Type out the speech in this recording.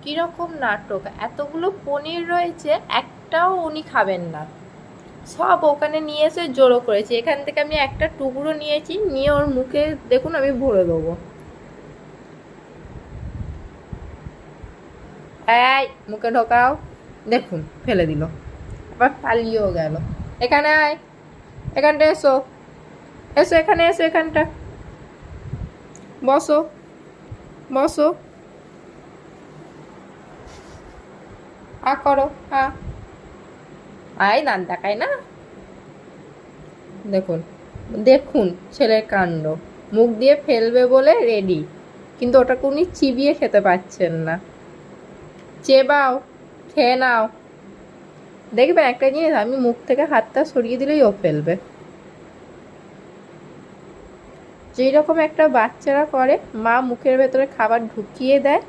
কীরকম নাটক, এতগুলো পনির রয়েছে, একটাও উনি খাবেন না, সব ওখানে নিয়ে এসে জড়ো করেছে। এখান থেকে আমি একটা টুকরো নিয়েছি, নিয়ে ওর মুখে দেখুন আমি ভরে দেবো। এই মুখে ঢোকাও, দেখুন ফেলে দিল, আবার পালিয়েও গেল। এখানে আয়, এখানটা এসো, এসো এখানে, এসো এখানটা, বসো বসো, করো আয়, দাঁত দেখায় না। দেখুন দেখুন ছেলের কাণ্ড, মুখ দিয়ে ফেলবে বলে রেডি, কিন্তু ওটাকে উনি চিবিয়ে খেতে পাচ্ছেন না। চেবাও, খেয়ে নাও। দেখবে একটা জিনিস, আমি মুখ থেকে হাতটা সরিয়ে দিলেই ও ফেলবে। যেই রকম একটা বাচ্চারা করে, মা মুখের ভেতরে খাবার ঢুকিয়ে দেয়,